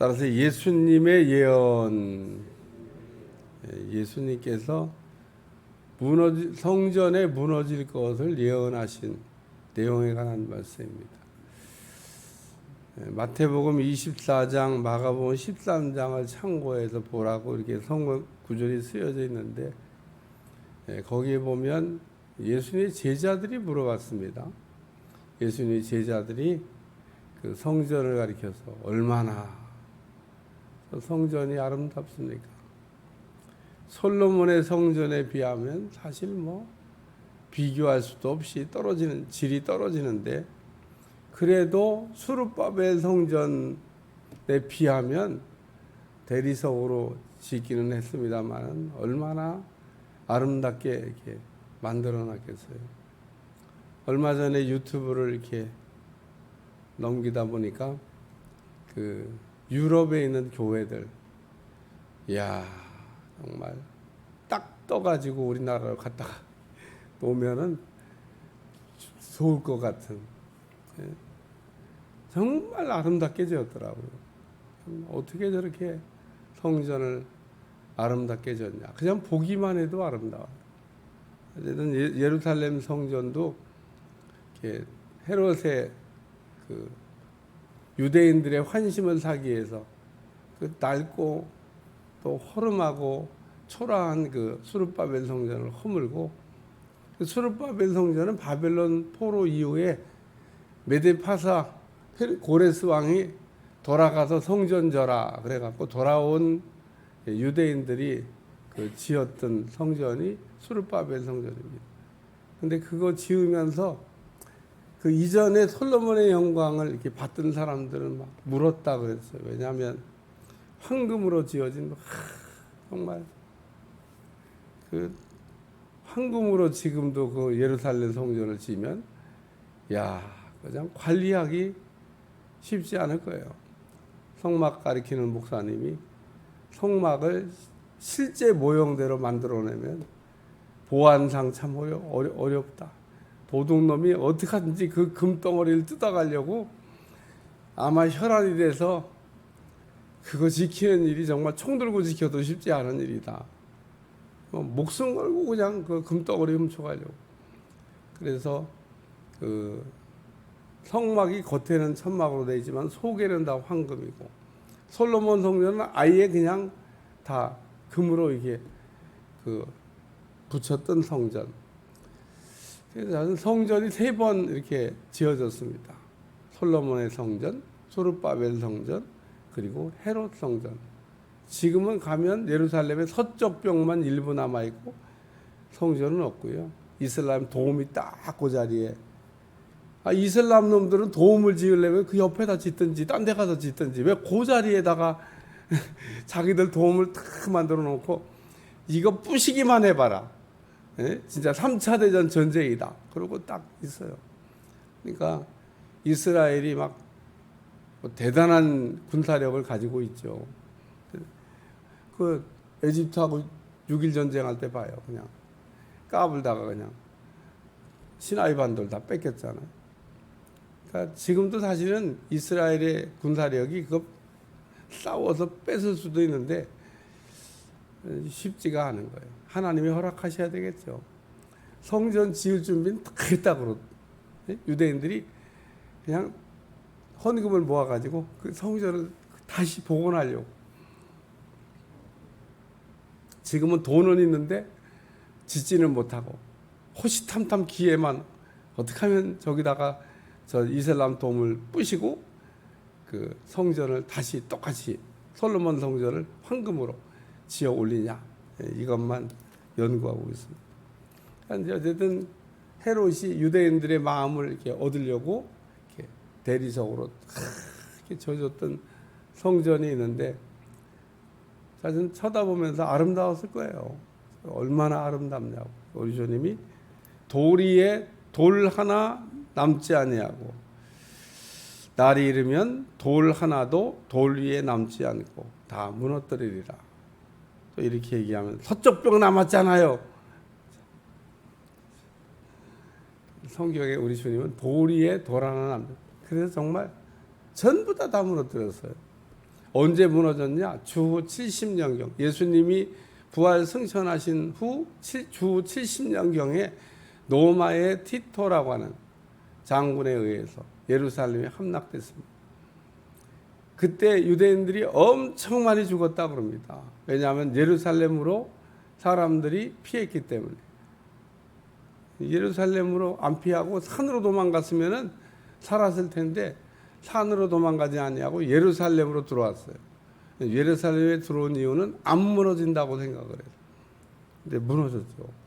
따라서 예수님의 예언, 예수님께서 성전에 무너질 것을 예언하신 내용에 관한 말씀입니다. 마태복음 24장, 마가복음 13장을 참고해서 보라고 이렇게 성경 구절이 쓰여져 있는데, 거기에 보면 예수님의 제자들이 물어봤습니다. 예수님의 제자들이 그 성전을 가리켜서 얼마나 성전이 아름답습니까? 솔로몬의 성전에 비하면 사실 비교할 수도 없이 질이 떨어지는데, 그래도 수르바벨 성전에 비하면 대리석으로 짓기는 했습니다만 얼마나 아름답게 이렇게 만들어 놨겠어요. 얼마 전에 유튜브를 이렇게 넘기다 보니까 그 유럽에 있는 교회들, 이야, 정말 딱 떠가지고 우리나라로 갔다가 오면은 좋을 것 같은, 정말 아름답게 지었더라고요. 어떻게 저렇게 성전을 아름답게 지었냐. 그냥 보기만 해도 아름다워요. 어쨌든 예루살렘 성전도 이렇게 헤롯의 그 유대인들의 환심을 사기 위해서 그 낡고 또 허름하고 초라한 그 수르바벨 성전을 허물고, 그 수르바벨 성전은 바벨론 포로 이후에 메데파사 고레스 왕이 돌아가서 성전져라 그래갖고 돌아온 유대인들이 그 지었던 성전이 수르바벨 성전입니다. 근데 그거 지으면서 그 이전에 솔로몬의 영광을 이렇게 받던 사람들은 막 물었다 그랬어요. 왜냐하면 황금으로 지어진, 정말 그 황금으로 지금도 그 예루살렘 성전을 지으면, 야, 그냥 관리하기 쉽지 않을 거예요. 성막 가리키는 목사님이 성막을 실제 모형대로 만들어내면 보안상 참 어렵다. 도둑놈이 어떻게 하든지 그 금덩어리를 뜯어가려고 아마 혈안이 돼서 그거 지키는 일이 정말 총 들고 지켜도 쉽지 않은 일이다. 목숨 걸고 그냥 그 금덩어리 훔쳐가려고. 그래서 그 성막이 겉에는 천막으로 되어 있지만 속에는 다 황금이고, 솔로몬 성전은 아예 그냥 다 금으로 이게 그 붙였던 성전. 그래서 성전이 3번 이렇게 지어졌습니다. 솔로몬의 성전, 소르바벨 성전, 그리고 헤롯 성전. 지금은 가면 예루살렘의 서쪽 벽만 일부 남아 있고 성전은 없고요. 이슬람 도움이 딱 그 자리에. 이슬람 놈들은 도움을 지으려면 그 옆에다 짓든지 딴 데 가서 짓든지, 왜 그 자리에다가 자기들 도움을 딱 만들어 놓고 이거 부시기만 해봐라. 진짜 3차 대전 전쟁이다. 그러고 딱 있어요. 그러니까 이스라엘이 막 대단한 군사력을 가지고 있죠. 그 에집트하고 6.1 전쟁할 때 봐요. 그냥 까불다가 그냥 시나이 반도를 다 뺏겼잖아요. 그러니까 지금도 사실은 이스라엘의 군사력이 그거 싸워서 뺏을 수도 있는데 쉽지가 않은 거예요. 하나님이 허락하셔야 되겠죠. 성전 지을 준비는 다 했다고. 유대인들이 그냥 헌금을 모아가지고 그 성전을 다시 복원하려고. 지금은 돈은 있는데 짓지는 못하고 호시탐탐 기회만 어떻게 하면 저기다가 저 이슬람 도움을 부시고 그 성전을 다시 똑같이 솔로몬 성전을 황금으로 지어 올리냐, 이것만 연구하고 있습니다. 그런데 어쨌든 헤롯이 유대인들의 마음을 이렇게 얻으려고 이렇게 대리석으로 이렇게 져줬던 성전이 있는데, 사실 쳐다보면서 아름다웠을 거예요. 얼마나 아름답냐고. 우리 주님이 돌 위에 돌 하나 남지 아니하고, 날이 이르면 돌 하나도 돌 위에 남지 않고 다 무너뜨리리라. 또 이렇게 얘기하면 서쪽 벽 남았잖아요. 성경에 우리 주님은 돌 위에 돌 하나 남다. 그래서 정말 전부 다 무너뜨렸어요. 언제 무너졌냐? 주후 70년경. 예수님이 부활 승천하신 후 주 70년경에 로마의 티토라고 하는 장군에 의해서 예루살렘에 함락됐습니다. 그때 유대인들이 엄청 많이 죽었다 그럽니다. 왜냐하면 예루살렘으로 사람들이 피했기 때문에. 예루살렘으로 안 피하고 산으로 도망갔으면 살았을 텐데 산으로 도망가지 아니하고 예루살렘으로 들어왔어요. 예루살렘에 들어온 이유는 안 무너진다고 생각을 해요. 근데 무너졌죠.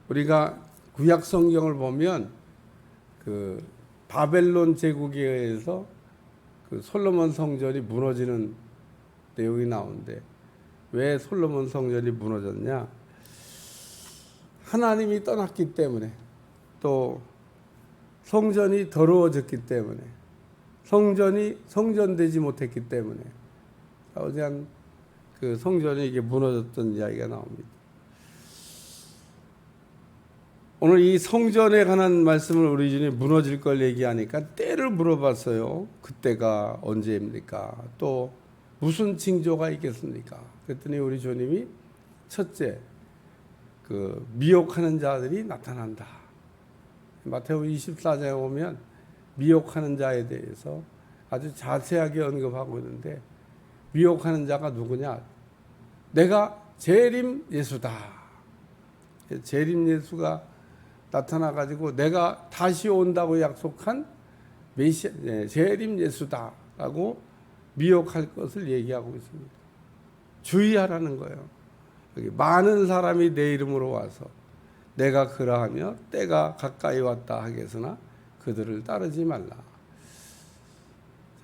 우리가 구약 성경을 보면 바벨론 제국에 의해서 솔로몬 성전이 무너지는 내용이 나오는데 왜 솔로몬 성전이 무너졌냐? 하나님이 떠났기 때문에, 또 성전이 더러워졌기 때문에, 성전이 성전되지 못했기 때문에 어제한 성전이 이게 무너졌던 이야기가 나옵니다. 오늘 이 성전에 관한 말씀을 우리 주님이 무너질 걸 얘기하니까 때를 물어봤어요. 그때가 언제입니까? 또 무슨 징조가 있겠습니까? 그랬더니 우리 주님이 첫째, 미혹하는 자들이 나타난다. 마태복음 24장에 보면 미혹하는 자에 대해서 아주 자세하게 언급하고 있는데, 미혹하는 자가 누구냐? 내가 재림 예수다. 재림 예수가 나타나가지고 내가 다시 온다고 약속한 재림 예수다라고 미혹할 것을 얘기하고 있습니다. 주의하라는 거예요. 여기 많은 사람이 내 이름으로 와서 내가 그러하며 때가 가까이 왔다 하겠으나 그들을 따르지 말라.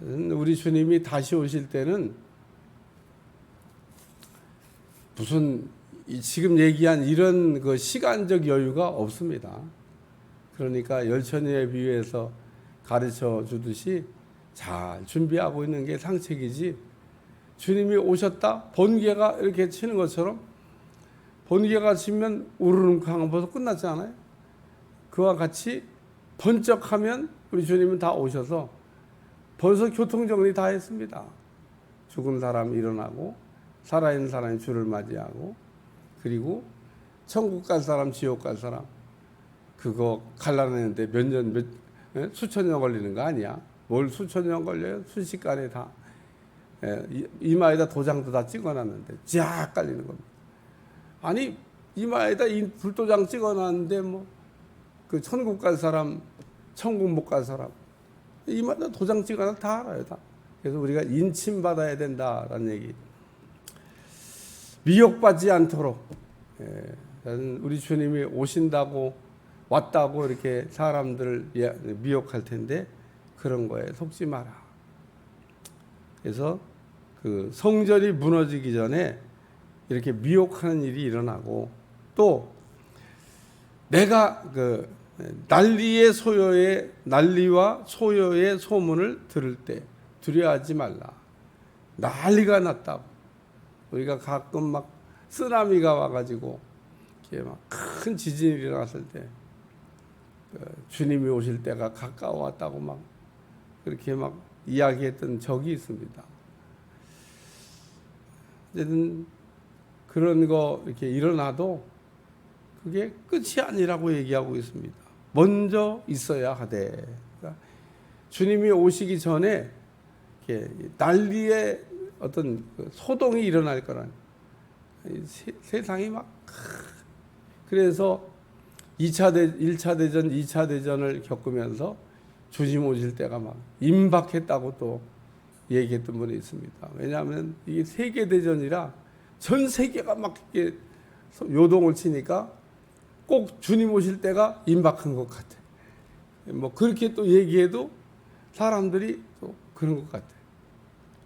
우리 주님이 다시 오실 때는 무슨 지금 얘기한 이런 시간적 여유가 없습니다. 그러니까 열처녀에 비유해서 가르쳐 주듯이 잘 준비하고 있는 게 상책이지, 주님이 오셨다 번개가 이렇게 치는 것처럼, 번개가 치면 우르릉 하면 벌써 끝났지 않아요? 그와 같이 번쩍하면 우리 주님은 다 오셔서 벌써 교통정리 다 했습니다. 죽은 사람 일어나고 살아있는 사람이 주를 맞이하고, 그리고 천국 갈 사람 지옥 갈 사람 그거 갈라내는데 수천 년 걸리는 거 아니야? 뭘 수천 년 걸려요? 순식간에 다 이마에다 도장도 다 찍어놨는데 쫙 깔리는 겁니다. 아니 이마에다 불도장 찍어놨는데 천국 갈 사람 천국 못 갈 사람 이마에다 도장 찍어놔 다 알아요 다. 그래서 우리가 인침받아야 된다라는 얘기. 미혹받지 않도록 우리 주님이 오신다고 왔다고 이렇게 사람들을 미혹할 텐데 그런 거에 속지 마라. 그래서 성전이 무너지기 전에 이렇게 미혹하는 일이 일어나고, 또 내가 난리와 소요의 소문을 들을 때 두려워하지 말라. 난리가 났다고. 우리가 가끔 쓰나미가 와가지고 이렇게 큰 지진이 일어났을 때 주님이 오실 때가 가까워왔다고 그렇게 이야기했던 적이 있습니다. 어쨌든 그런 거 이렇게 일어나도 그게 끝이 아니라고 얘기하고 있습니다. 먼저 있어야 하되, 그러니까 주님이 오시기 전에 이렇게 난리의 어떤 소동이 일어날 거란, 세상이 그래서 1차 대전, 2차 대전을 겪으면서 주님 오실 때가 임박했다고 또 얘기했던 분이 있습니다. 왜냐하면 이게 세계대전이라 전 세계가 이렇게 요동을 치니까 꼭 주님 오실 때가 임박한 것 같아. 그렇게 또 얘기해도 사람들이 또 그런 것 같아.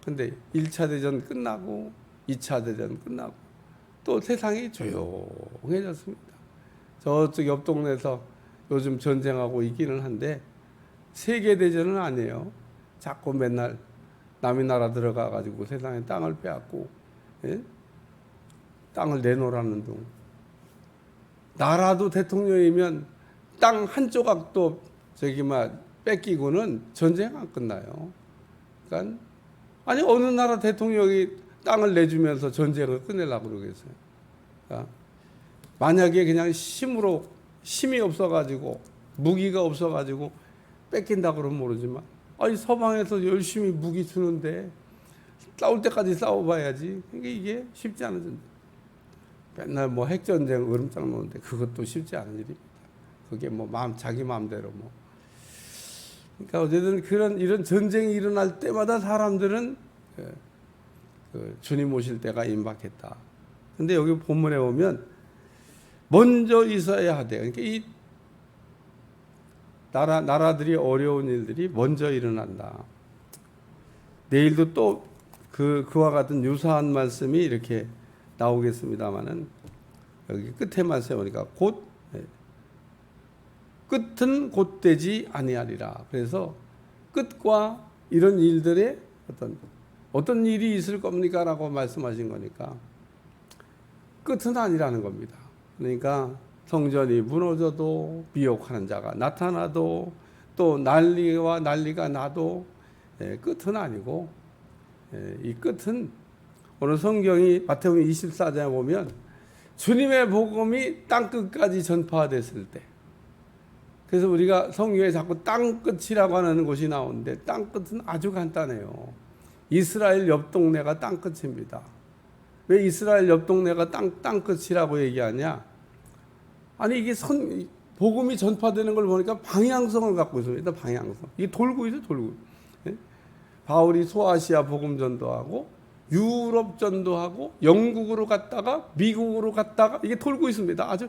근데 1차 대전 끝나고 2차 대전 끝나고 또 세상이 조용해졌습니다. 저쪽 옆 동네에서 요즘 전쟁하고 있기는 한데 세계대전은 아니에요. 자꾸 맨날 남의 나라 들어가 가지고 세상에 땅을 빼앗고, 땅을 내놓으라는 둥. 나라도 대통령이면 땅 한 조각도 저기 막 뺏기고는 전쟁 안 끝나요. 그러니까 아니 어느 나라 대통령이 땅을 내주면서 전쟁을 끝내려고 그러겠어요. 그러니까 만약에 그냥 힘이 없어가지고 무기가 없어가지고 뺏긴다 그러면 모르지만 아니 서방에서 열심히 무기 주는데 싸울 때까지 싸워봐야지. 이게 쉽지 않은 전쟁. 맨날 뭐 핵전쟁 으름장 놓는데 그것도 쉽지 않은 일입니다. 그게 뭐 자기 마음대로 뭐. 그러니까 어쨌든 이런 전쟁이 일어날 때마다 사람들은 그 주님 오실 때가 임박했다. 근데 여기 본문에 보면 먼저 있어야 하되, 그러니까 이 나라들이 어려운 일들이 먼저 일어난다. 내일도 또 그와 같은 유사한 말씀이 이렇게 나오겠습니다만은 여기 끝에 말씀에 보니까 끝은 곧되지 아니하리라. 그래서 끝과 이런 일들의 어떤 일이 있을 겁니까라고 말씀하신 거니까 끝은 아니라는 겁니다. 그러니까 성전이 무너져도 미혹하는 자가 나타나도 또 난리가 나도 끝은 아니고 이 끝은 오늘 성경이 마태복음 24장에 보면 주님의 복음이 땅끝까지 전파됐을 때, 그래서 우리가 성경에 자꾸 땅끝이라고 하는 곳이 나오는데 땅끝은 아주 간단해요. 이스라엘 옆 동네가 땅끝입니다. 왜 이스라엘 옆 동네가 땅끝이라고 얘기하냐? 아니 이게 복음이 전파되는 걸 보니까 방향성을 갖고 있습니다. 방향성. 이게 돌고 있어요, 돌고. 바울이 소아시아 복음 전도하고 유럽 전도하고 영국으로 갔다가 미국으로 갔다가 이게 돌고 있습니다. 아주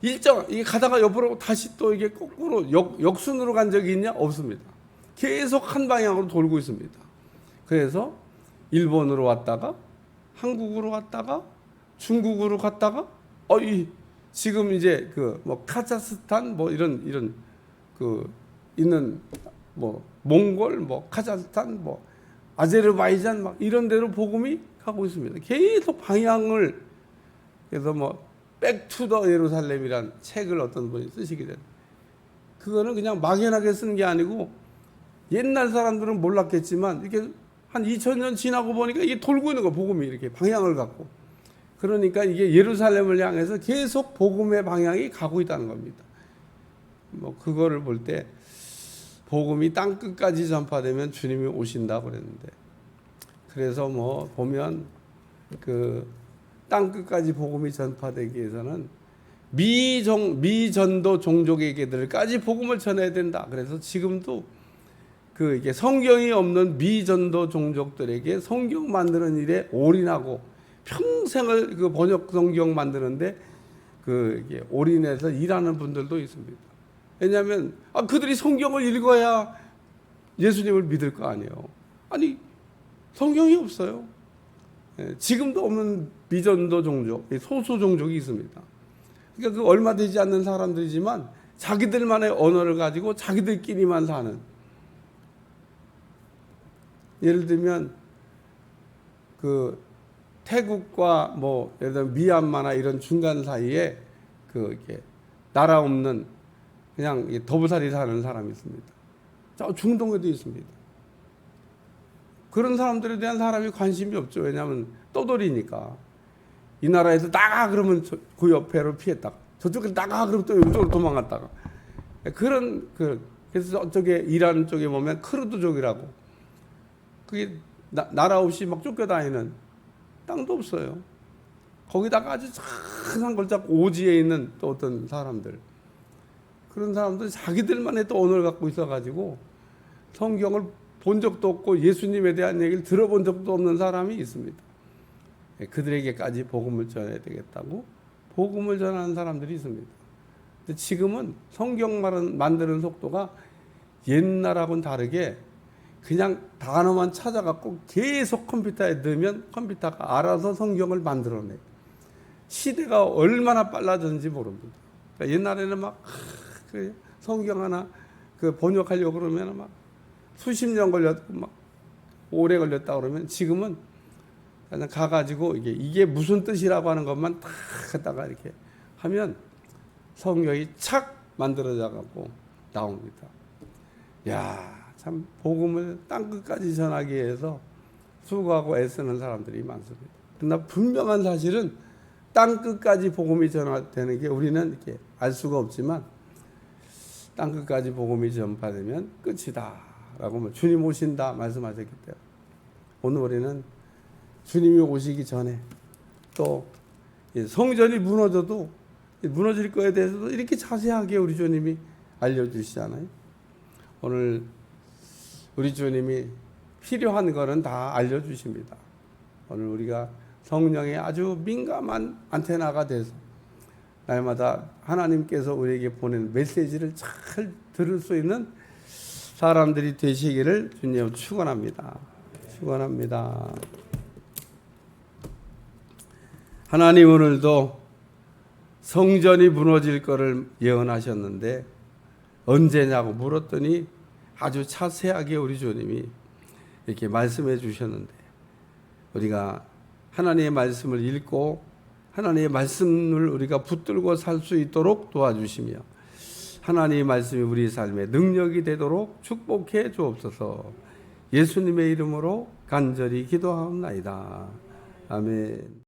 이게 가다가 옆으로 다시 또 이게 거꾸로 역순으로 간 적이 있냐? 없습니다. 계속 한 방향으로 돌고 있습니다. 그래서 일본으로 왔다가 한국으로 갔다가 중국으로 갔다가 지금 이제 뭐 카자흐스탄 뭐 이런 있는 뭐 몽골 뭐 카자흐스탄 뭐 아제르바이잔 막 이런 데로 복음이 가고 있습니다. 계속 방향을. 그래서 뭐 백투더 예루살렘이란 책을 어떤 분이 쓰시게 된, 그거는 그냥 막연하게 쓴 게 아니고 옛날 사람들은 몰랐겠지만 이렇게 한 2000년 지나고 보니까 이게 돌고 있는 거, 복음이 이렇게 방향을 갖고. 그러니까 이게 예루살렘을 향해서 계속 복음의 방향이 가고 있다는 겁니다. 뭐 그거를 볼 때 복음이 땅 끝까지 전파되면 주님이 오신다고 그랬는데, 그래서 뭐 보면 땅 끝까지 복음이 전파되기 위해서는 미전도 종족에게들까지 복음을 전해야 된다. 그래서 지금도 이게 성경이 없는 미전도 종족들에게 성경 만드는 일에 올인하고 평생을 번역 성경 만드는데 이게 올인해서 일하는 분들도 있습니다. 왜냐하면 그들이 성경을 읽어야 예수님을 믿을 거 아니에요. 아니 성경이 없어요. 지금도 없는 미전도 종족, 소수 종족이 있습니다. 그러니까 얼마 되지 않는 사람들이지만 자기들만의 언어를 가지고 자기들끼리만 사는. 예를 들면 태국과 뭐 예를 들면 미얀마나 이런 중간 사이에 이렇게 나라 없는 그냥 더부살이 사는 사람이 있습니다. 저 중동에도 있습니다. 그런 사람들에 대한 사람이 관심이 없죠. 왜냐하면 떠돌이니까. 이 나라에서 나가 그러면 그 옆에로 피했다가, 저쪽에 나가 그러면 또 이쪽으로 도망갔다가. 그래서 저쪽에 이란 쪽에 보면 크루드족이라고, 그게 나라 없이 막 쫓겨다니는, 땅도 없어요. 거기다가 아주 작은 걸작 오지에 있는 또 어떤 사람들, 그런 사람들 자기들만의 또 언어를 갖고 있어가지고 성경을 본 적도 없고 예수님에 대한 얘기를 들어본 적도 없는 사람이 있습니다. 그들에게까지 복음을 전해야 되겠다고 복음을 전하는 사람들이 있습니다. 근데 지금은 성경 만드는 속도가 옛날하고는 다르게 그냥 단어만 찾아갖고 계속 컴퓨터에 넣으면 컴퓨터가 알아서 성경을 만들어내요. 시대가 얼마나 빨라졌는지 모릅니다. 그러니까 옛날에는 막 성경 하나 번역하려고 그러면 막 수십 년 걸렸고 막 오래 걸렸다 그러면, 지금은 그냥 가가지고 이게 무슨 뜻이라고 하는 것만 다 갖다가 이렇게 하면 성경이 착 만들어져 갖고 나옵니다. 야, 참 복음을 땅 끝까지 전하기 위해서 수고하고 애쓰는 사람들이 많습니다. 그러나 분명한 사실은 땅 끝까지 복음이 전파되는 게 우리는 이렇게 알 수가 없지만 땅 끝까지 복음이 전파되면 끝이다라고 주님 오신다 말씀하셨기 때문에 오늘 우리는 주님이 오시기 전에 또 성전이 무너져도 무너질 거에 대해서도 이렇게 자세하게 우리 주님이 알려주시잖아요. 오늘 우리 주님이 필요한 거는 다 알려주십니다. 오늘 우리가 성령의 아주 민감한 안테나가 돼서 날마다 하나님께서 우리에게 보낸 메시지를 잘 들을 수 있는 사람들이 되시기를 주님 축원합니다. 축원합니다. 하나님 오늘도 성전이 무너질 것을 예언하셨는데 언제냐고 물었더니 아주 자세하게 우리 주님이 이렇게 말씀해 주셨는데 우리가 하나님의 말씀을 읽고 하나님의 말씀을 우리가 붙들고 살 수 있도록 도와주시며 하나님의 말씀이 우리 삶의 능력이 되도록 축복해 주옵소서. 예수님의 이름으로 간절히 기도하옵나이다. 아멘.